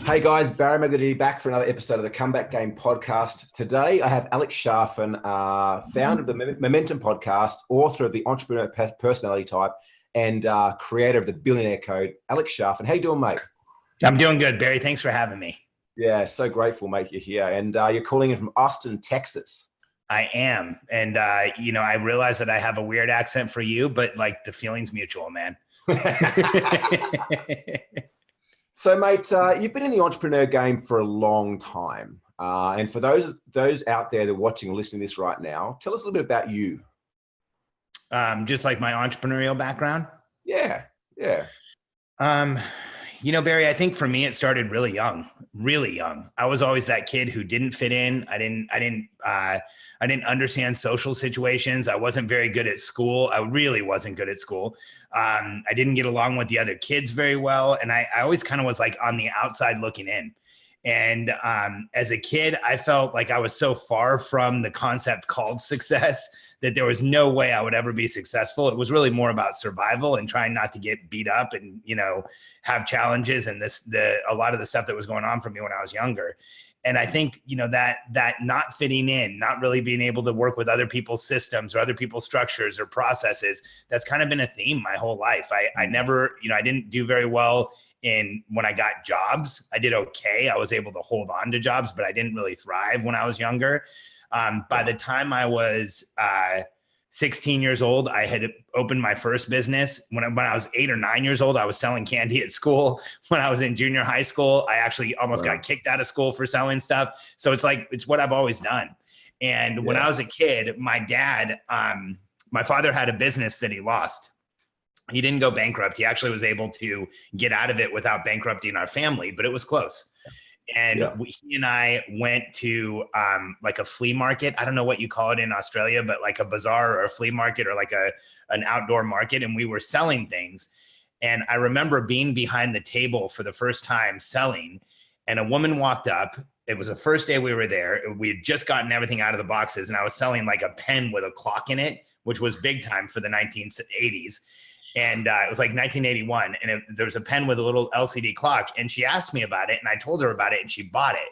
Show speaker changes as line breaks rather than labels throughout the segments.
Hey guys, Barry McGee back for another episode of the Comeback Game podcast. Today I have Alex Charfen, founder of the Momentum podcast, author of the Entrepreneurial Personality Type, and creator of the Billionaire Code. Alex Charfen, how you doing, mate?
I'm doing good, Barry. Thanks for having me.
Yeah, so grateful, mate, you're here. And you're calling in from Austin, Texas.
I am. And, I realize that I have a weird accent for you, but like the feeling's mutual, man.
So, mate, you've been in the entrepreneur game for a long time. And for those out there that are watching and listening to this right now, tell us a little bit about you.
Just like my entrepreneurial background.
Yeah.
Barry, I think for me, it started really young. I was always that kid who didn't fit in. I didn't understand social situations. I wasn't very good at school. I really wasn't good at school. I didn't get along with the other kids very well. And I always kind of was like on the outside looking in. And as a kid, I felt like I was so far from the concept called success that there was no way I would ever be successful. It was really more about survival and trying not to get beat up and, have challenges and a lot of the stuff that was going on for me when I was younger. And I think, that not fitting in, not really being able to work with other people's systems or other people's structures or processes, that's kind of been a theme my whole life. I never, I didn't do very well when I got jobs. I did okay. I was able to hold on to jobs, but I didn't really thrive when I was younger. By the time I was 16 years old, I had opened my first business. When I was 8 or 9 years old, I was selling candy at school. When I was in junior high school, I actually almost got kicked out of school for selling stuff. So it's what I've always done. And when I was a kid, my father had a business that he lost. He didn't go bankrupt. He actually was able to get out of it without bankrupting our family, but it was close. And he and I went to like a flea market. I don't know what you call it in Australia, but like a bazaar or a flea market or like an outdoor market. And we were selling things. And I remember being behind the table for the first time selling. And a woman walked up. It was the first day we were there. We had just gotten everything out of the boxes. And I was selling like a pen with a clock in it, which was big time for the 1980s. And it was like 1981. And there was a pen with a little LCD clock. And she asked me about it. And I told her about it. And she bought it.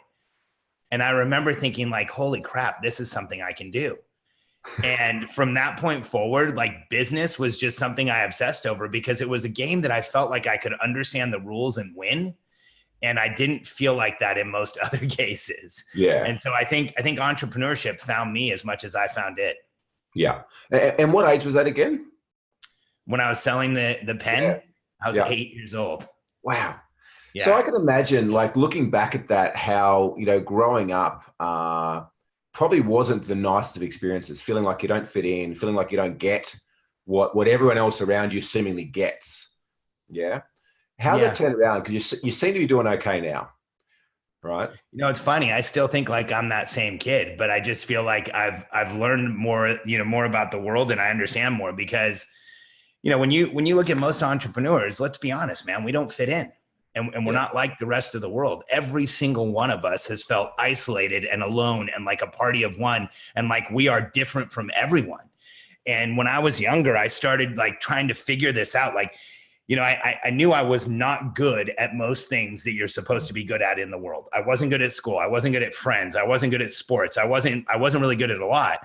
And I remember thinking like, holy crap, this is something I can do. And from that point forward, like business was just something I obsessed over because it was a game that I felt like I could understand the rules and win. And I didn't feel like that in most other cases. Yeah. And so I think entrepreneurship found me as much as I found it.
Yeah. And what age was that again?
When I was selling the pen, I was 8 years old.
Wow. Yeah. So I can imagine, like, looking back at that, how, growing up probably wasn't the nicest of experiences, feeling like you don't fit in, feeling like you don't get what everyone else around you seemingly gets. Yeah. How did that turn around? Because you seem to be doing okay now, right?
It's funny. I still think like I'm that same kid, but I just feel like I've learned more, more about the world and I understand more because when you look at most entrepreneurs, let's be honest, man, we don't fit in and we're not like the rest of the world. Every single one of us has felt isolated and alone and like a party of one and like we are different from everyone. And when I was younger, I started like trying to figure this out. Like, I knew I was not good at most things that you're supposed to be good at in the world. I wasn't good at school. I wasn't good at friends. I wasn't good at sports. I wasn't really good at a lot.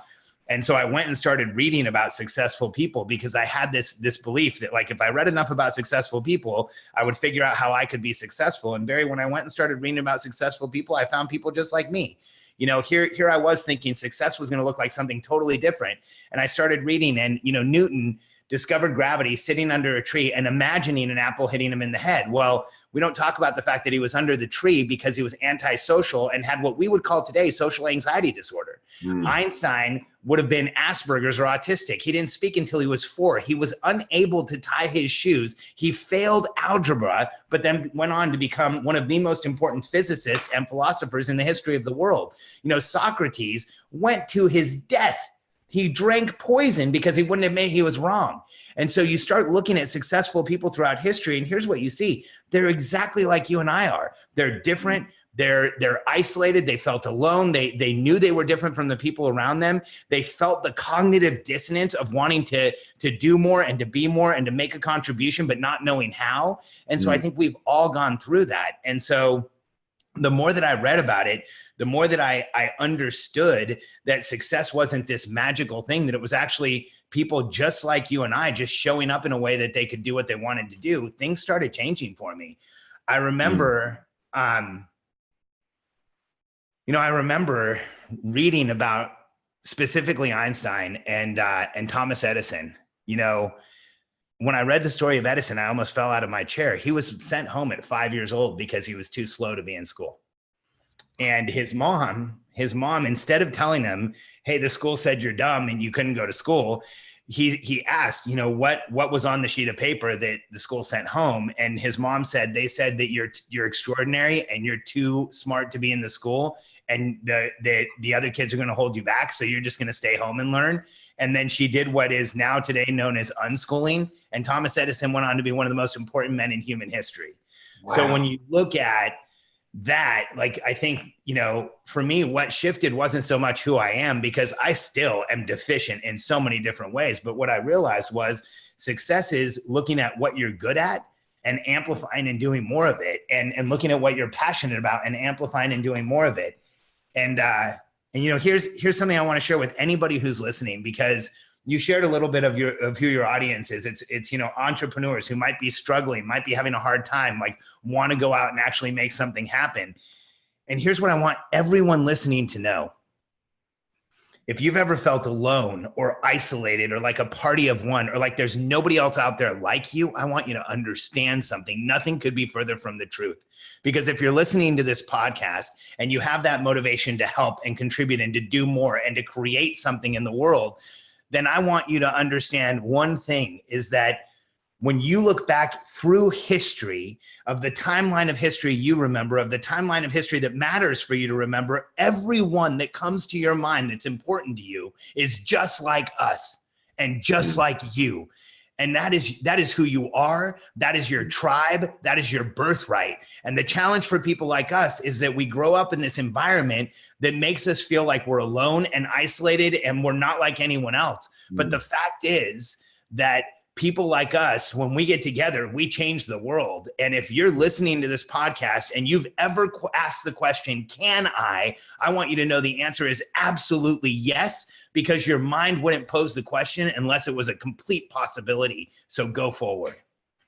And so I went and started reading about successful people because I had this belief that like, if I read enough about successful people, I would figure out how I could be successful. And Barry, when I went and started reading about successful people, I found people just like me. Here I was thinking success was going to look like something totally different. And I started reading and, Newton discovered gravity sitting under a tree and imagining an apple hitting him in the head. Well, we don't talk about the fact that he was under the tree because he was antisocial and had what we would call today social anxiety disorder. Einstein would have been Asperger's or autistic. He didn't speak until he was 4. He was unable to tie his shoes. He failed algebra, but then went on to become one of the most important physicists and philosophers in the history of the world. Socrates went to his death. He drank poison because he wouldn't admit he was wrong. And so you start looking at successful people throughout history, and here's what you see. They're exactly like you and I are. They're different. They're isolated. They felt alone. They knew they were different from the people around them. They felt the cognitive dissonance of wanting to do more and to be more and to make a contribution, but not knowing how. And so I think we've all gone through that. And so the more that I read about it, the more that I understood that success wasn't this magical thing, that it was actually people just like you and I just showing up in a way that they could do what they wanted to do. Things started changing for me. I remember, I remember reading about specifically Einstein and Thomas Edison. When I read the story of Edison, I almost fell out of my chair. He was sent home at 5 years old because he was too slow to be in school. And his mom, instead of telling him, hey, the school said you're dumb and you couldn't go to school, he asked, what was on the sheet of paper that the school sent home? And his mom said, they said that you're extraordinary and you're too smart to be in the school, and the other kids are going to hold you back. So you're just going to stay home and learn. And then she did what is now today known as unschooling. And Thomas Edison went on to be one of the most important men in human history. Wow. So when you look at that, I think, for me, what shifted wasn't so much who I am, because I still am deficient in so many different ways. But what I realized was success is looking at what you're good at and amplifying and doing more of it, and looking at what you're passionate about and amplifying and doing more of it. And here's something I want to share with anybody who's listening, because you shared a little bit of who your audience is. It's entrepreneurs who might be struggling, might be having a hard time, want to go out and actually make something happen. And here's what I want everyone listening to know. If you've ever felt alone or isolated or like a party of one, or like there's nobody else out there like you, I want you to understand something. Nothing could be further from the truth. Because if you're listening to this podcast and you have that motivation to help and contribute and to do more and to create something in the world, then I want you to understand one thing, is that when you look back through history, of the timeline of history you remember, of the timeline of history that matters for you to remember, everyone that comes to your mind that's important to you is just like us and just like you. And that is who you are. That is your tribe. That is your birthright. And the challenge for people like us is that we grow up in this environment that makes us feel like we're alone and isolated and we're not like anyone else. But the fact is that people like us, when we get together, we change the world. And if you're listening to this podcast and you've ever asked the question, can I want you to know the answer is absolutely yes, because your mind wouldn't pose the question unless it was a complete possibility. So go forward.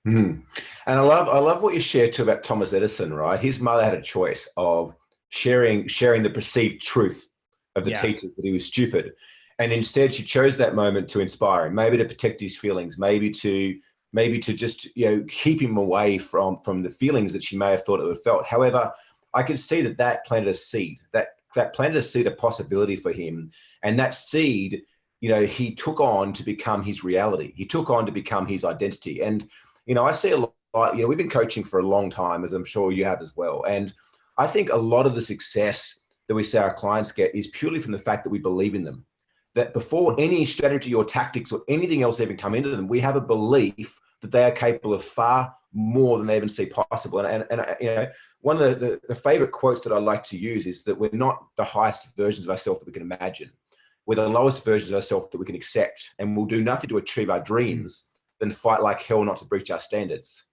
And I love what you shared too about Thomas Edison, right? His mother had a choice of sharing the perceived truth of the teachers that he was stupid. And instead she chose that moment to inspire him, maybe to protect his feelings, maybe to just, keep him away from the feelings that she may have thought it would have felt. However, I could see that planted a seed, that planted a seed of possibility for him. And that seed, he took on to become his reality. He took on to become his identity. And, I see a lot, we've been coaching for a long time, as I'm sure you have as well. And I think a lot of the success that we see our clients get is purely from the fact that we believe in them. That before any strategy or tactics or anything else even come into them, we have a belief that they are capable of far more than they even see possible. And one of the favorite quotes that I like to use is that we're not the highest versions of ourselves that we can imagine. We're the lowest versions of ourselves that we can accept, and we'll do nothing to achieve our dreams than fight like hell not to breach our standards.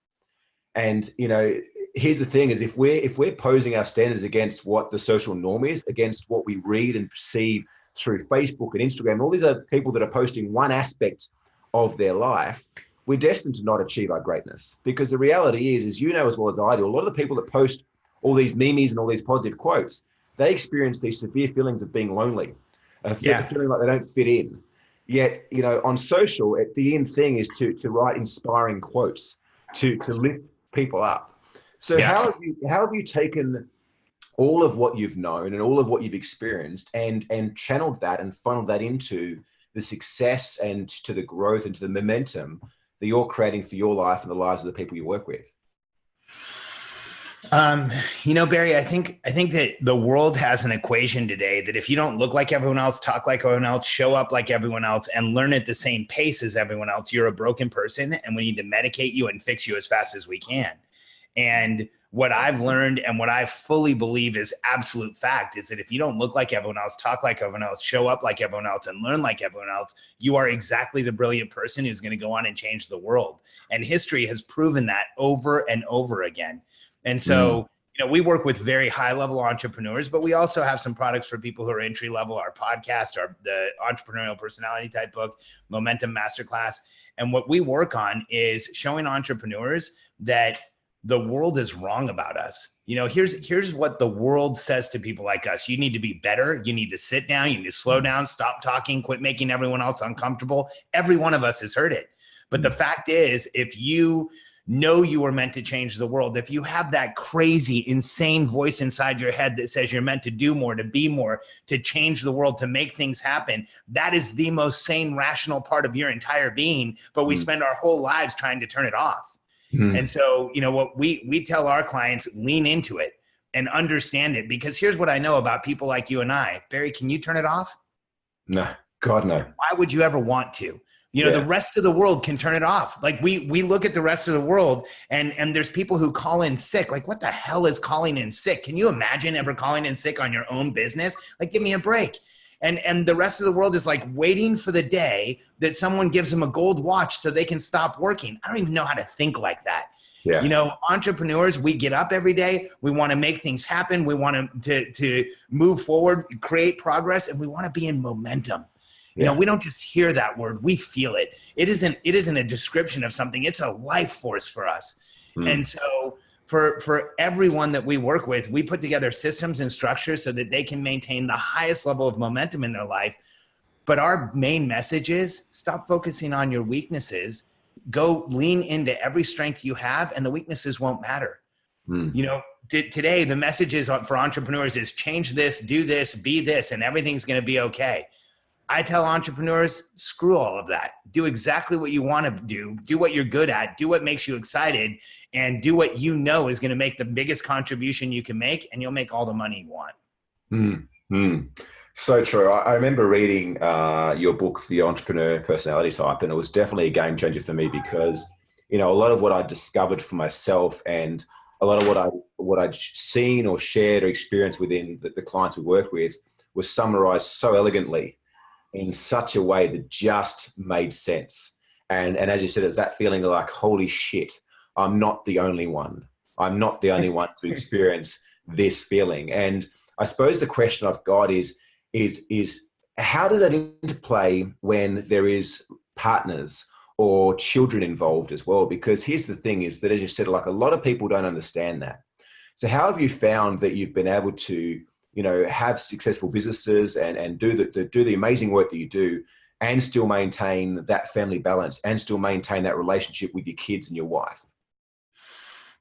And, here's the thing is if we're posing our standards against what the social norm is, against what we read and perceive through Facebook and Instagram, all these other people that are posting one aspect of their life, we're destined to not achieve our greatness. Because the reality is as well as I do, a lot of the people that post all these memes and all these positive quotes, they experience these severe feelings of being lonely, feeling like they don't fit in. Yet, on social, the end thing is to write inspiring quotes, to lift people up. So how have you taken all of what you've known and all of what you've experienced and channeled that and funneled that into the success and to the growth and to the momentum that you're creating for your life and the lives of the people you work with?
Barry, I think that the world has an equation today that if you don't look like everyone else, talk like everyone else, show up like everyone else, and learn at the same pace as everyone else, you're a broken person, and we need to medicate you and fix you as fast as we can. And what I've learned and what I fully believe is absolute fact is that if you don't look like everyone else, talk like everyone else, show up like everyone else, and learn like everyone else, you are exactly the brilliant person who's going to go on and change the world. And history has proven that over and over again. And so, we work with very high level entrepreneurs, but we also have some products for people who are entry level. Our podcast, the Entrepreneurial Personality Type book, Momentum Masterclass. And what we work on is showing entrepreneurs that the world is wrong about us. Here's what the world says to people like us. You need to be better. You need to sit down. You need to slow down, stop talking, quit making everyone else uncomfortable. Every one of us has heard it. But the fact is, if you know you were meant to change the world, if you have that crazy, insane voice inside your head that says you're meant to do more, to be more, to change the world, to make things happen, that is the most sane, rational part of your entire being. But we spend our whole lives trying to turn it off. And so, what we tell our clients, lean into it and understand it, because here's what I know about people like you and I. Barry, can you turn it off?
No, God, no.
Why would you ever want to? The rest of the world can turn it off. Like we look at the rest of the world and there's people who call in sick. Like, what the hell is calling in sick? Can you imagine ever calling in sick on your own business? Like, give me a break. And the rest of the world is like waiting for the day that someone gives them a gold watch so they can stop working. I don't even know how to think like that. Yeah. Entrepreneurs, we get up every day. We want to make things happen. We want to move forward, create progress, and we want to be in momentum. We don't just hear that word, we feel it. It isn't a description of something. It's a life force for us. And so for everyone that we work with, we put together systems and structures so that they can maintain the highest level of momentum in their life. But our main message is stop focusing on your weaknesses, go lean into every strength you have, and the weaknesses won't matter. Today, the message is for entrepreneurs is change this, do this, be this, and everything's going to be okay. I tell entrepreneurs, screw all of that. Do exactly what you want to do. Do what you're good at. Do what makes you excited, and do what you know is going to make the biggest contribution you can make, and you'll make all the money you want.
So true. I remember reading your book, The Entrepreneurial Personality Type, and it was definitely a game changer for me because, a lot of what I discovered for myself and a lot of what I'd seen or shared or experienced within the clients we work with was summarized so elegantly in such a way that just made sense. And as you said, it's that feeling of like, holy shit, I'm not the only one. I'm not the only one to experience this feeling. And I suppose the question I've got is how does that interplay when there is partners or children involved as well? Because here's the thing is that, as you said, like a lot of people don't understand that. So how have you found that you've been able to have successful businesses and do the amazing work that you do and still maintain that family balance and still maintain that relationship with your kids and your wife?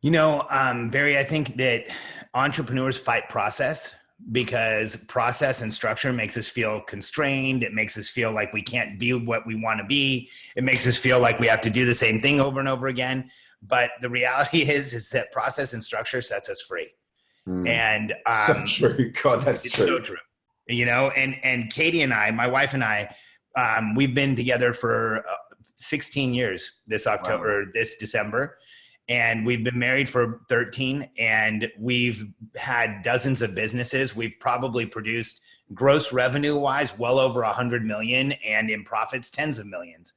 Barry, I think that entrepreneurs fight process because process and structure makes us feel constrained. It makes us feel like we can't be what we want to be. It makes us feel like we have to do the same thing over and over again. But the reality is that process and structure sets us free. And
so true. God, that's
it's
true.
So true. And Katie and I, my wife and I, we've been together for 16 years this October, this December. And we've been married for 13, and we've had dozens of businesses. We've probably produced gross revenue wise, well over 100 million, and in profits, tens of millions.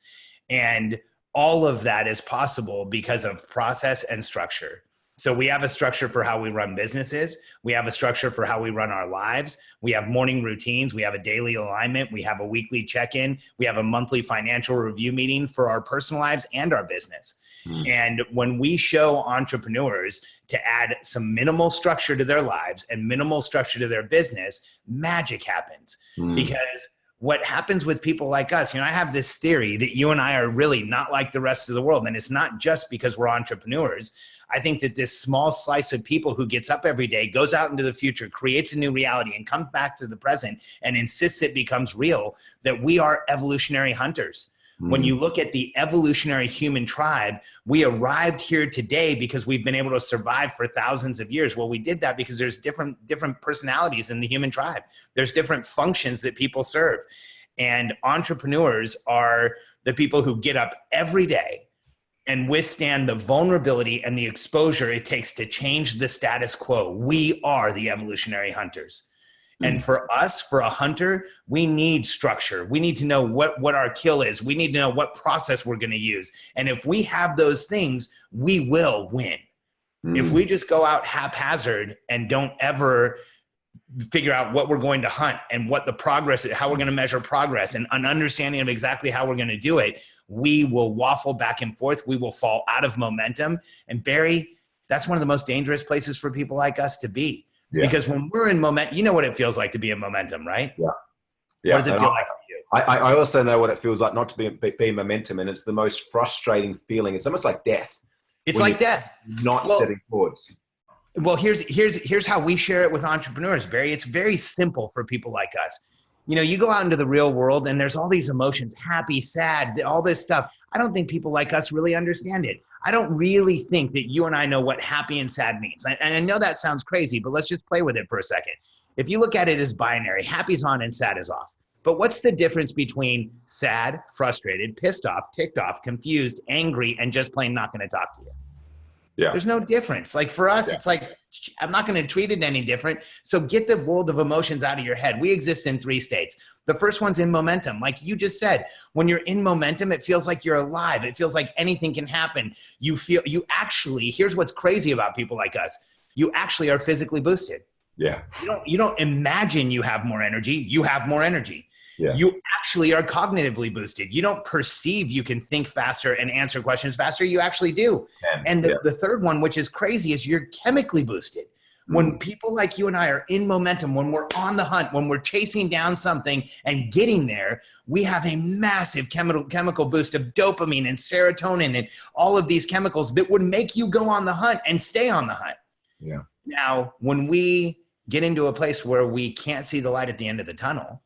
And all of that is possible because of process and structure. So we have a structure for how we run businesses. We have a structure for how we run our lives. We have morning routines. We have a daily alignment. We have a weekly check-in. We have a monthly financial review meeting for our personal lives and our business. And when we show entrepreneurs to add some minimal structure to their lives and minimal structure to their business, magic happens. Because what happens with people like us, I have this theory that you and I are really not like the rest of the world. And it's not just because we're entrepreneurs. I think that this small slice of people who gets up every day, goes out into the future, creates a new reality, and comes back to the present and insists it becomes real, that we are evolutionary hunters. When you look at the evolutionary human tribe, we arrived here today because we've been able to survive for thousands of years. Well, we did that because there's different personalities in the human tribe. There's different functions that people serve. And entrepreneurs are the people who get up every day and withstand the vulnerability and the exposure it takes to change the status quo. We are the evolutionary hunters. And for us, for a hunter, we need structure. We need to know what our kill is. We need to know what process we're going to use. And if we have those things, we will win. If we just go out haphazard and don't ever figure out what we're going to hunt and what the progress, how we're going to measure progress and an understanding of exactly how we're going to do it, we will waffle back and forth. We will fall out of momentum. And Barry, that's one of the most dangerous places for people like us to be. Yeah. Because when we're in momentum, you know what it feels like to be in momentum, right?
Yeah.
What does it feel like for you?
I also know what it feels like not to be in momentum. And it's the most frustrating feeling. It's almost like death.
It's like death.
Not setting course.
Well, here's how we share it with entrepreneurs, Barry. It's very simple for people like us. You know, you go out into the real world and there's all these emotions, happy, sad, all this stuff. I don't think people like us really understand it. I don't really think that you and I know what happy and sad means. And I know that sounds crazy, but let's just play with it for a second. If you look at it as binary, happy's on and sad is off. But what's the difference between sad, frustrated, pissed off, ticked off, confused, angry, and just plain not going to talk to you? Yeah. There's no difference. Like for us, it's like, I'm not going to treat it any different. So get the world of emotions out of your head. We exist in 3 states. The first one's in momentum. Like you just said, when you're in momentum, it feels like you're alive. It feels like anything can happen. You actually, here's what's crazy about people like us. You actually are physically boosted.
Yeah.
You don't imagine you have more energy. You have more energy.
Yeah.
You actually are cognitively boosted. You don't perceive you can think faster and answer questions faster. You actually do. And the third one, which is crazy, is you're chemically boosted. When people like you and I are in momentum, when we're on the hunt, when we're chasing down something and getting there, we have a massive chemical boost of dopamine and serotonin and all of these chemicals that would make you go on the hunt and stay on the hunt.
Yeah.
Now, when we get into a place where we can't see the light at the end of the tunnel,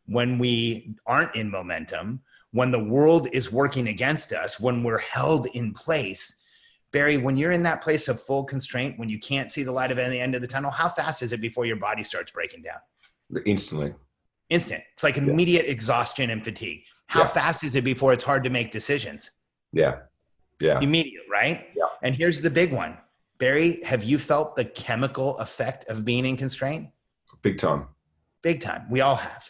when we aren't in momentum, when the world is working against us, when we're held in place, Barry, when you're in that place of full constraint, when you can't see the light at the end of the tunnel, how fast is it before your body starts breaking down?
Instantly.
Instant. It's like immediate exhaustion and fatigue. How fast is it before it's hard to make decisions?
Yeah.
Immediate, right?
Yeah.
And here's the big one. Barry, have you felt the chemical effect of being in constraint?
Big time.
Big time. We all have.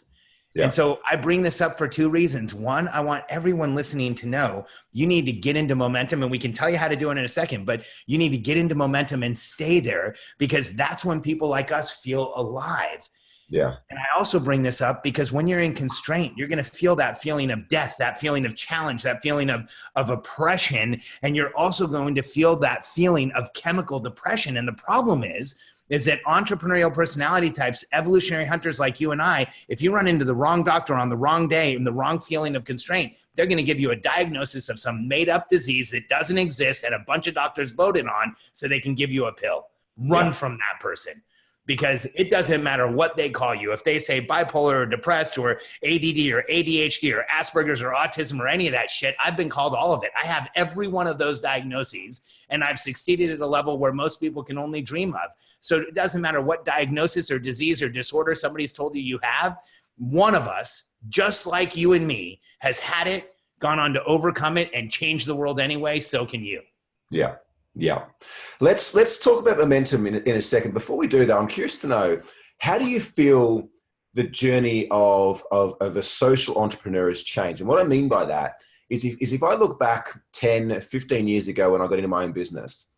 Yeah.
And so I bring this up for 2 reasons. One, I want everyone listening to know you need to get into momentum, and we can tell you how to do it in a second, but you need to get into momentum and stay there, because that's when people like us feel alive.
Yeah.
And I also bring this up because when you're in constraint, you're going to feel that feeling of death, that feeling of challenge, that feeling of oppression. And you're also going to feel that feeling of chemical depression. And the problem is that entrepreneurial personality types, evolutionary hunters like you and I, if you run into the wrong doctor on the wrong day and the wrong feeling of constraint, they're going to give you a diagnosis of some made up disease that doesn't exist and a bunch of doctors voted on so they can give you a pill. Run from that person, because it doesn't matter what they call you. If they say bipolar or depressed or ADD or ADHD or Asperger's or autism or any of that shit, I've been called all of it. I have every one of those diagnoses, and I've succeeded at a level where most people can only dream of. So it doesn't matter what diagnosis or disease or disorder somebody's told you have. One of us, just like you and me, has had it, gone on to overcome it, and change the world anyway. So can you.
Yeah. Yeah. Let's talk about momentum in a second. Before we do that, I'm curious to know, how do you feel the journey of a social entrepreneur has changed? And what I mean by that is if I look back 10, 15 years ago when I got into my own business,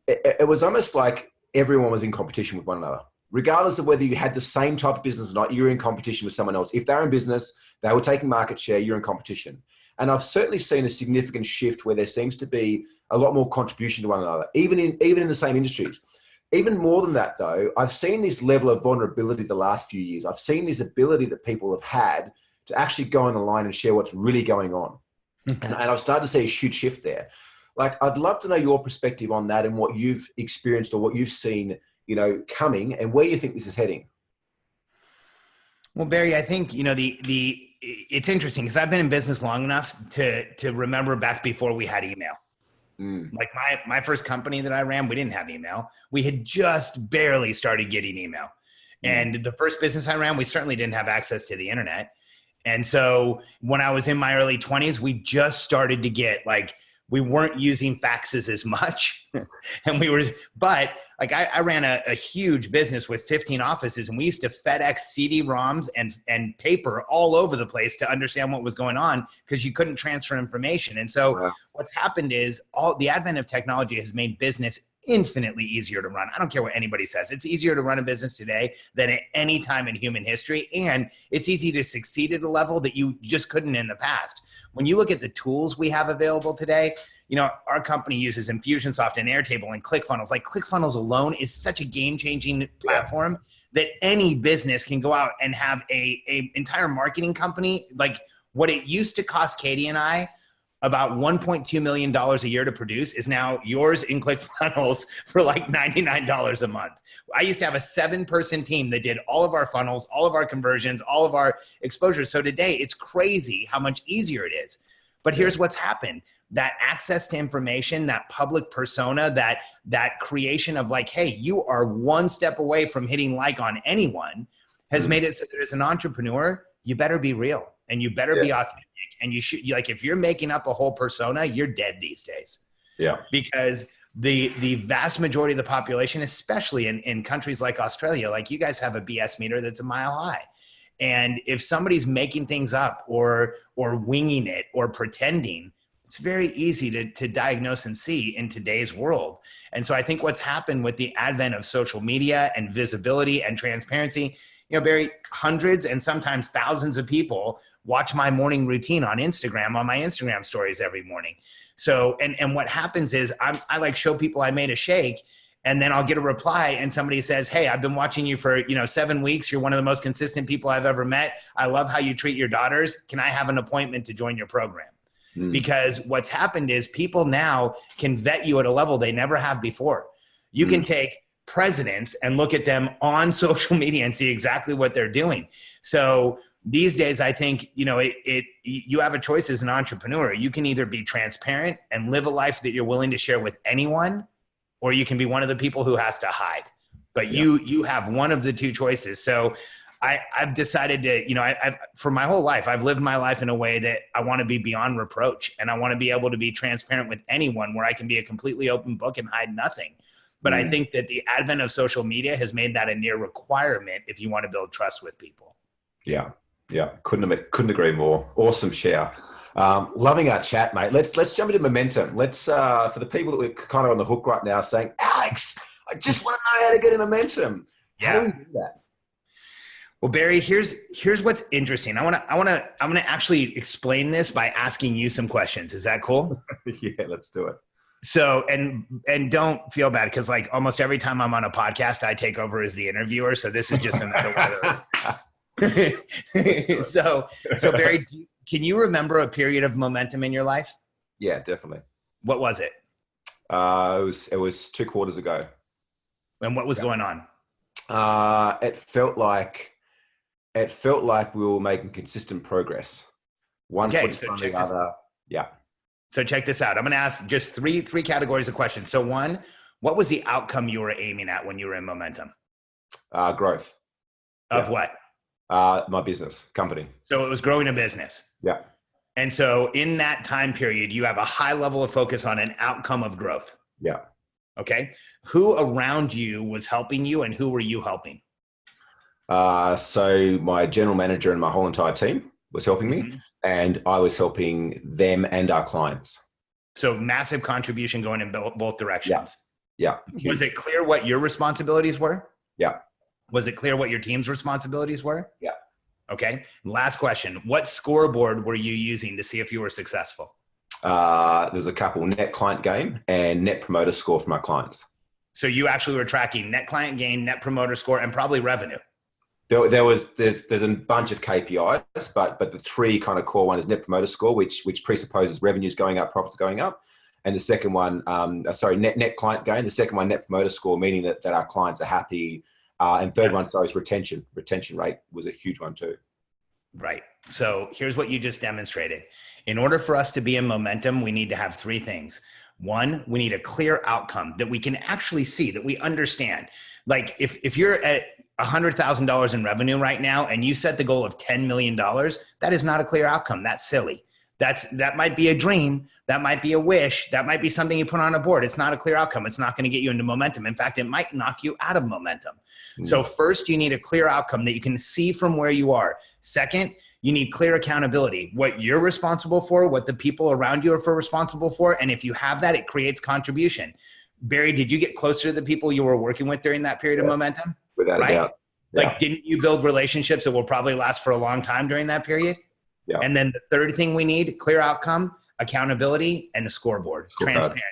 it was almost like everyone was in competition with one another. Regardless of whether you had the same type of business or not, you were in competition with someone else. If they're in business, they were taking market share, you're in competition. And I've certainly seen a significant shift where there seems to be a lot more contribution to one another, even in the same industries. Even more than that, though, I've seen this level of vulnerability the last few years. I've seen this ability that people have had to actually go on the line and share what's really going on. And I've started to see a huge shift there. Like, I'd love to know your perspective on that and what you've experienced or what you've seen, coming, and where you think this is heading.
Well, Barry, I think, it's interesting because I've been in business long enough to remember back before we had email. Like my first company that I ran, we didn't have email. We had just barely started getting email. And the first business I ran, we certainly didn't have access to the internet. And so when I was in my early 20s, we just started to get, we weren't using faxes as much. But Like I ran a huge business with 15 offices, and we used to FedEx CD-ROMs and paper all over the place to understand what was going on because you couldn't transfer information. And so what's happened is all the advent of technology has made business infinitely easier to run. I don't care what anybody says. It's easier to run a business today than at any time in human history. And it's easy to succeed at a level that you just couldn't in the past. When you look at the tools we have available today, you know, our company uses Infusionsoft and Airtable and ClickFunnels. Like ClickFunnels alone is such a game-changing platform that any business can go out and have a entire marketing company. Like what it used to cost Katie and I about $1.2 million a year to produce is now yours in ClickFunnels for like $99 a month. I used to have a 7-person team that did all of our funnels, all of our conversions, all of our exposures. So today it's crazy how much easier it is. But here's what's happened. That access to information, that public persona, that creation of like, hey, you are one step away from hitting like on anyone has made it so that as an entrepreneur, you better be real and you better be authentic. And you should, like, if you're making up a whole persona, you're dead these days. Yeah. Because the vast majority of the population, especially in countries like Australia, like you guys have a BS meter that's a mile high. And if somebody's making things up or winging it or pretending, it's very easy to diagnose and see in today's world. And so I think what's happened with the advent of social media and visibility and transparency, you know, Barry, hundreds and sometimes thousands of people watch my morning routine on Instagram, on my Instagram stories every morning. So, and what happens is I like show people I made a shake, and then I'll get a reply and somebody says, hey, I've been watching you for, 7 weeks. You're one of the most consistent people I've ever met. I love how you treat your daughters. Can I have an appointment to join your program? Because what's happened is people now can vet you at a level they never have before. You can take presidents and look at them on social media and see exactly what they're doing. So these days, I think, you have a choice as an entrepreneur. You can either be transparent and live a life that you're willing to share with anyone, or you can be one of the people who has to hide. But you have one of the two choices. So I've decided to, I've for my whole life, I've lived my life in a way that I want to be beyond reproach, and I want to be able to be transparent with anyone, where I can be a completely open book and hide nothing. But I think that the advent of social media has made that a near requirement if you want to build trust with people. Yeah. Couldn't agree more. Awesome share. Loving our chat, mate. Let's jump into momentum. Let's, for the people that we're kind of on the hook right now saying, Alex, I just want to know how to get in momentum. How do we do that? Well, Barry, here's what's interesting. I'm gonna actually explain this by asking you some questions. Is that cool? Yeah, let's do it. So, and don't feel bad, because like almost every time I'm on a podcast, I take over as the interviewer. So this is just another one of those. So Barry, can you remember a period of momentum in your life? Yeah, definitely. What was it? It was 2 quarters ago. And what was going on? It felt like we were making consistent progress. One foot in front of the other. Yeah. So check this out. I'm going to ask just three categories of questions. So one, what was the outcome you were aiming at when you were in momentum? Growth. Of what? My business, company. So it was growing a business. Yeah. And so in that time period, you have a high level of focus on an outcome of growth. Yeah. Okay. Who around you was helping you, and who were you helping? So my general manager and my whole entire team was helping me, and I was helping them and our clients. So massive contribution going in both directions. Yeah. Was it clear what your responsibilities were? Yeah. Was it clear what your team's responsibilities were? Yeah. Okay. Last question. What scoreboard were you using to see if you were successful? There's a couple: net client gain and net promoter score for my clients. So you actually were tracking net client gain, net promoter score, and probably revenue. There's a bunch of KPIs, but the 3 kind of core one is net promoter score, which presupposes revenues going up, profits going up. And the second one, net client gain. The second one, net promoter score, meaning that our clients are happy. And third one, is retention. Retention rate was a huge one too. Right. So here's what you just demonstrated. In order for us to be in momentum, we need to have 3 things. 1, we need a clear outcome that we can actually see, that we understand. Like if you're at $100,000 in revenue right now and you set the goal of $10 million, that is not a clear outcome. That's silly. That might be a dream. That might be a wish. That might be something you put on a board. It's not a clear outcome. It's not going to get you into momentum. In fact, it might knock you out of momentum. So first, you need a clear outcome that you can see from where you are. Second, you need clear accountability, what you're responsible for, what the people around you are responsible for. And if you have that, it creates contribution. Barry, did you get closer to the people you were working with during that period of momentum?
Without a doubt. Yeah.
Like, didn't you build relationships that will probably last for a long time during that period?
Yeah.
And then the third thing we need, clear outcome, accountability, and a scoreboard, transparency.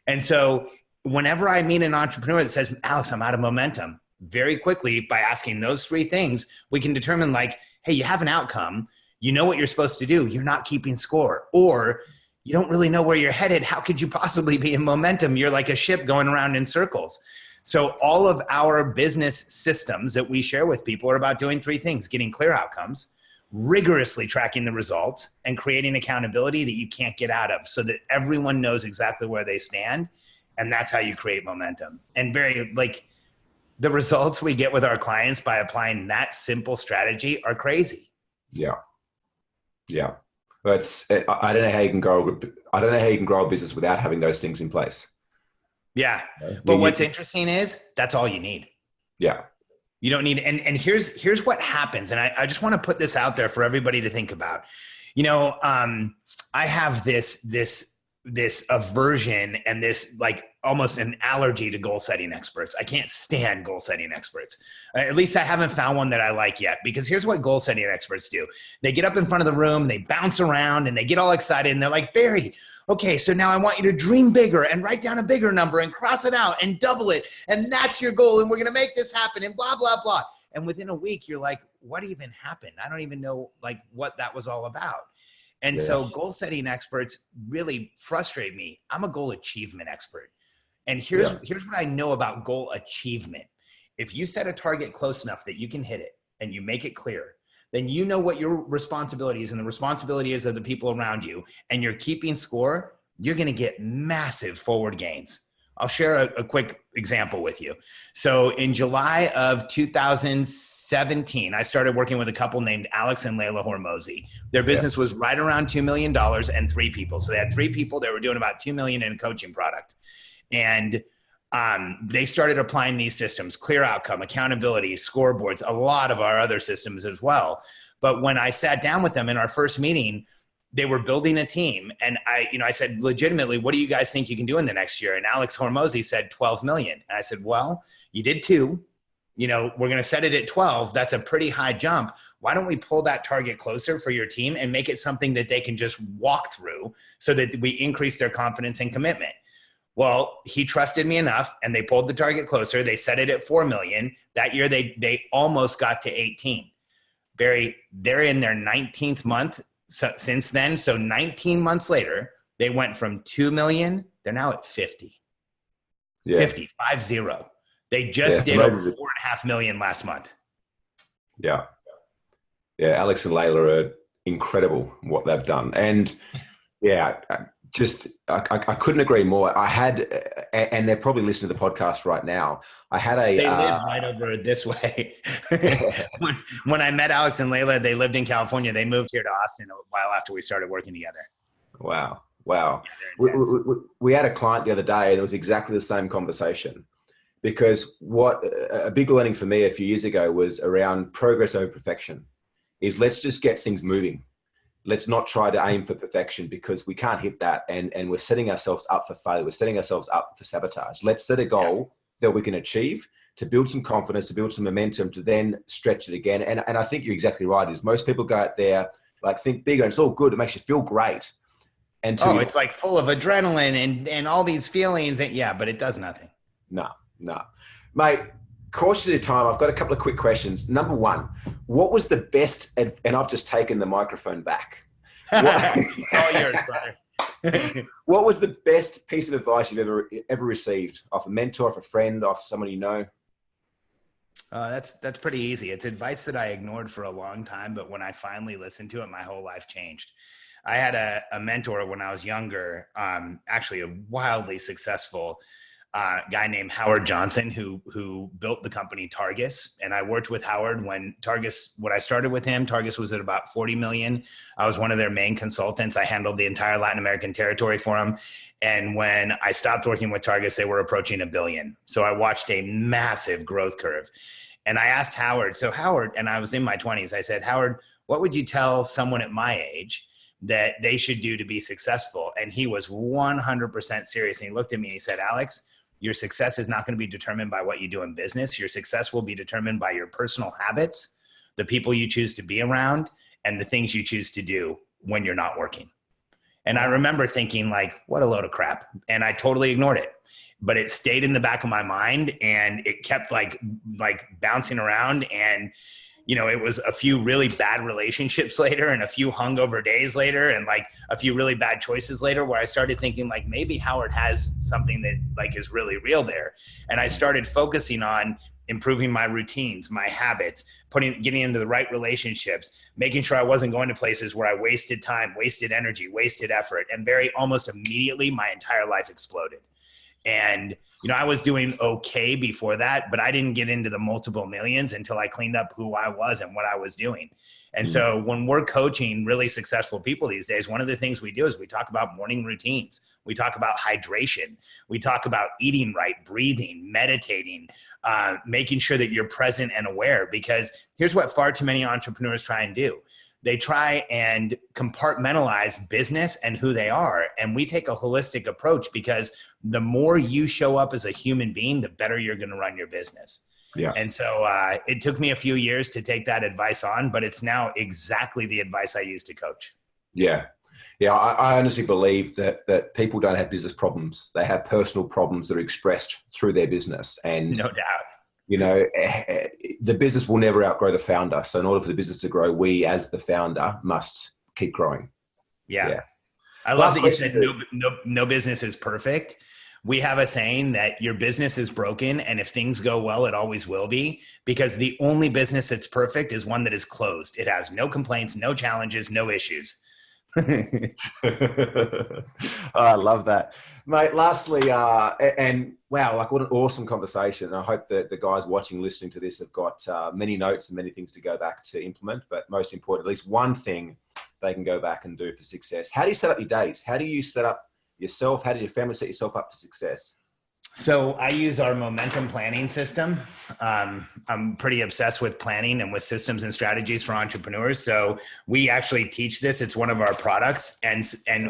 And so whenever I meet an entrepreneur that says, Alex, I'm out of momentum, very quickly by asking those three things, we can determine like, hey, you have an outcome, you know what you're supposed to do, you're not keeping score, or you don't really know where you're headed. How could you possibly be in momentum? You're like a ship going around in circles. So all of our business systems that we share with people are about doing three things: getting clear outcomes, rigorously tracking the results, and creating accountability that you can't get out of so that everyone knows exactly where they stand. And that's how you create momentum. And very like the results we get with our clients by applying that simple strategy are crazy.
Yeah. Yeah. But I don't know how you can grow. I don't know how you can grow a business without having those things in place.
Yeah. But what's interesting is that's all you need. Yeah. You don't need, and here's what happens. And I just want to put this out there for everybody to think about. You know, I have this aversion and this like almost an allergy to goal setting experts. I can't stand goal setting experts. At least I haven't found one that I like yet, because here's what goal setting experts do. They get up in front of the room, they bounce around and they get all excited and they're like, Barry, okay, so now I want you to dream bigger and write down a bigger number and cross it out and double it. And that's your goal. And we're going to make this happen and blah, blah, blah. And within a week, you're like, what even happened? I don't even know like what that was all about. And so goal setting experts really frustrate me. I'm a goal achievement expert. And here's what I know about goal achievement. If you set a target close enough that you can hit it and you make it clear, then you know what your responsibility is and the responsibility is of the people around you, and you're keeping score, you're going to get massive forward gains. I'll share a quick example with you. So in July of 2017, I started working with a couple named Alex and Layla Hormozi. Their business was right around $2 million and 3 people. So they had 3 people that were doing about $2 million in a coaching product. And they started applying these systems: clear outcome, accountability, scoreboards, a lot of our other systems as well. But when I sat down with them in our first meeting, they were building a team. And I said, legitimately, what do you guys think you can do in the next year? And Alex Hormozi said 12 million. And I said, well, you did 2, we're going to set it at 12. That's a pretty high jump. Why don't we pull that target closer for your team and make it something that they can just walk through so that we increase their confidence and commitment? Well, he trusted me enough and they pulled the target closer. They set it at 4 million. That year, they almost got to 18. Barry, they're in their 19th month since then. So 19 months later, they went from 2 million. They're now at 50. 50. They just did over 4.5 million last month.
Yeah. Alex and Layla are incredible what they've done. And I couldn't agree more. I had, and they're probably listening to the podcast right now. They live right over this way. when I met Alex and Layla, they lived in California. They moved here to Austin a while after we started working together. Wow. Yeah, we had a client the other day, and it was exactly the same conversation. Because what a big learning for me a few years ago was around progress over perfection. Is let's just get things moving. Let's not try to aim for perfection, because we can't hit that. And we're setting ourselves up for failure. We're setting ourselves up for sabotage. Let's set a goal that we can achieve to build some confidence, to build some momentum, to then stretch it again. And I think you're exactly right. Is most people go out there, like, think bigger, and it's all good. It makes you feel great. And it's like full of adrenaline and all these feelings. And but it does nothing. No. Mate, cautious of time, I've got a couple of quick questions. Number one, what was the best, and I've just taken the microphone back. All yours, brother. What was the best piece of advice you've ever received off a mentor, off a friend, off someone you know? That's pretty easy. It's advice that I ignored for a long time, but when I finally listened to it, my whole life changed. I had a mentor when I was younger, actually a wildly successful
guy named Howard Johnson who built the company Targus. And I worked with Howard when I started with him, Targus was at about 40 million. I was one of their main consultants. I handled the entire Latin American territory for them. And when I stopped working with Targus, they were approaching $1 billion. So I watched a massive growth curve. And I asked Howard, and I was in my 20s, I said, Howard, what would you tell someone at my age that they should do to be successful? And he was 100% serious. And he looked at me and he said, Alex, your success is not going to be determined by what you do in business. Your success will be determined by your personal habits, the people you choose to be around, and the things you choose to do when you're not working. And I remember thinking, like, what a load of crap. And I totally ignored it. But it stayed in the back of my mind, and it kept like bouncing around. And it was a few really bad relationships later, and a few hungover days later, and like a few really bad choices later, where I started thinking, like, maybe Howard has something that like is really real there. And I started focusing on improving my routines, my habits, getting into the right relationships, making sure I wasn't going to places where I wasted time, wasted energy, wasted effort. And very almost immediately, my entire life exploded. And, I was doing okay before that, but I didn't get into the multiple millions until I cleaned up who I was and what I was doing. And so when we're coaching really successful people these days, one of the things we do is we talk about morning routines. We talk about hydration. We talk about eating right, breathing, meditating, making sure that you're present and aware, because here's what far too many entrepreneurs try and do. They try and compartmentalize business and who they are. And we take a holistic approach, because the more you show up as a human being, the better you're going to run your business. Yeah. And so it took me a few years to take that advice on, but it's now exactly the advice I use to coach.
Yeah. Yeah. I honestly believe that people don't have business problems. They have personal problems that are expressed through their business. And
no doubt.
The business will never outgrow the founder. So in order for the business to grow, we as the founder must keep growing.
Yeah. I love that you said no business is perfect. We have a saying that your business is broken, and if things go well, it always will be, because the only business that's perfect is one that is closed. It has no complaints, no challenges, no issues.
I love that, mate. Lastly, and wow, like what an awesome conversation. I hope that the guys watching, listening to this have got many notes and many things to go back to implement, but most important, at least one thing they can go back and do for success. How do you set up your days? How do you set up yourself? How does your family set yourself up for success?
So I use our momentum planning system. I'm pretty obsessed with planning and with systems and strategies for entrepreneurs. So we actually teach this. It's one of our products. And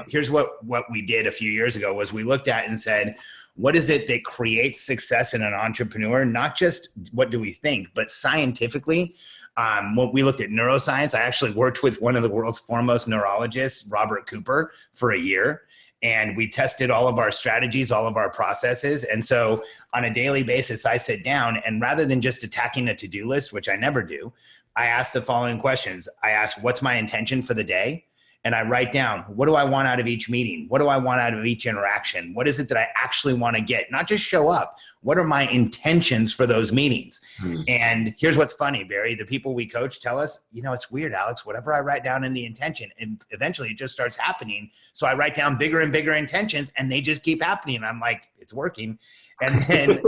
here's what we did a few years ago was we looked at and said, what is it that creates success in an entrepreneur? Not just what do we think, but scientifically. When we looked at neuroscience, I actually worked with one of the world's foremost neurologists, Robert Cooper, for a year. And we tested all of our strategies, all of our processes. And so on a daily basis, I sit down, and rather than just attacking a to-do list, which I never do, I ask the following questions. I ask, what's my intention for the day? And I write down, what do I want out of each meeting? What do I want out of each interaction? What is it that I actually want to get? Not just show up. What are my intentions for those meetings? And here's what's funny, Barry. The people we coach tell us, it's weird, Alex, whatever I write down in the intention, and eventually it just starts happening. So I write down bigger and bigger intentions, and they just keep happening. I'm like, it's working. And then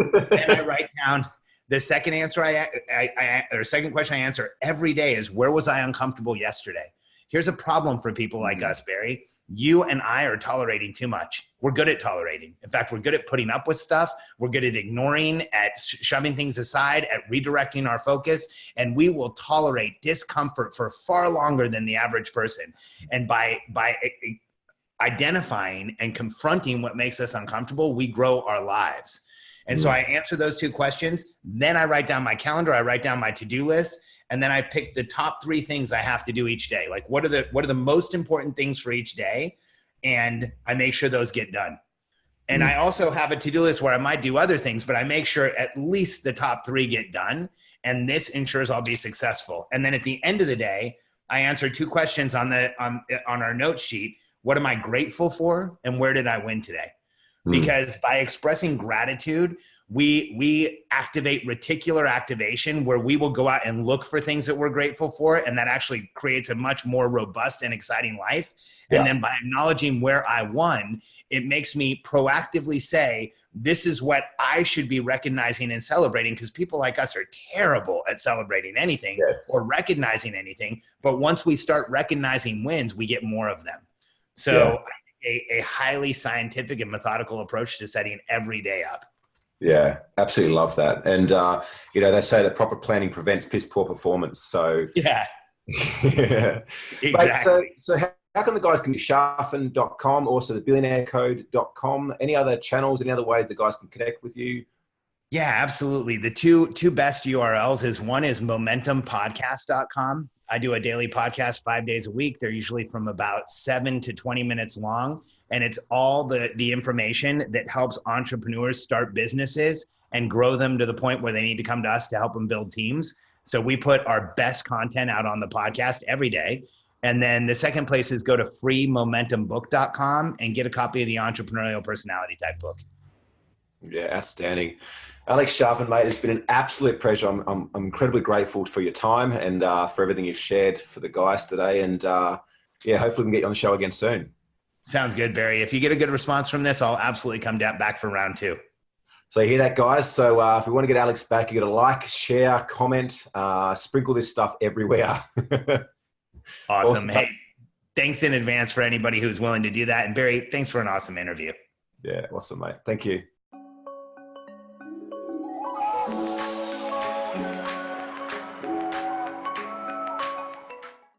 I write down the second answer or second question I answer every day is, where was I uncomfortable yesterday? Here's a problem for people like us, Barry. You and I are tolerating too much. We're good at tolerating. In fact, we're good at putting up with stuff. We're good at ignoring, at shoving things aside, at redirecting our focus. And we will tolerate discomfort for far longer than the average person. And by identifying and confronting what makes us uncomfortable, we grow our lives. And so I answer those two questions. Then I write down my calendar. I write down my to-do list. And then I pick the top 3 things I have to do each day. Like, what are the most important things for each day? And I make sure those get done. And I also have a to-do list where I might do other things, but I make sure at least the top 3 get done. And this ensures I'll be successful. And then at the end of the day, I answer 2 questions on our note sheet. What am I grateful for? And where did I win today? because by expressing gratitude, we activate reticular activation, where we will go out and look for things that we're grateful for. And that actually creates a much more robust and exciting life. And then by acknowledging where I won, it makes me proactively say, this is what I should be recognizing and celebrating, because people like us are terrible at celebrating anything or recognizing anything. But once we start recognizing wins, we get more of them. So a highly scientific and methodical approach to setting every day up.
Yeah, absolutely love that. And, you know, they say that proper planning prevents piss poor performance. So
exactly.
Right, so how can the guys can do Charfen.com, also the billionairecode.com, any other channels, any other ways the guys can connect with you?
Yeah, absolutely. The two best URLs is, one is momentumpodcast.com. I do a daily podcast 5 days a week. They're usually from about 7 to 20 minutes long. And it's all the information that helps entrepreneurs start businesses and grow them to the point where they need to come to us to help them build teams. So we put our best content out on the podcast every day. And then the second place is go to freemomentumbook.com and get a copy of the Entrepreneurial Personality Type book.
Yeah, outstanding. Alex Charfen, mate, it's been an absolute pleasure. I'm incredibly grateful for your time and for everything you've shared for the guys today. And yeah, hopefully we can get you on the show again soon.
Sounds good, Barry. If you get a good response from this, I'll absolutely come back for round 2.
So you hear that, guys? So if we want to get Alex back, you got to like, share, comment, sprinkle this stuff everywhere.
Awesome. Hey, thanks in advance for anybody who's willing to do that. And Barry, thanks for an awesome interview.
Yeah, awesome, mate. Thank you.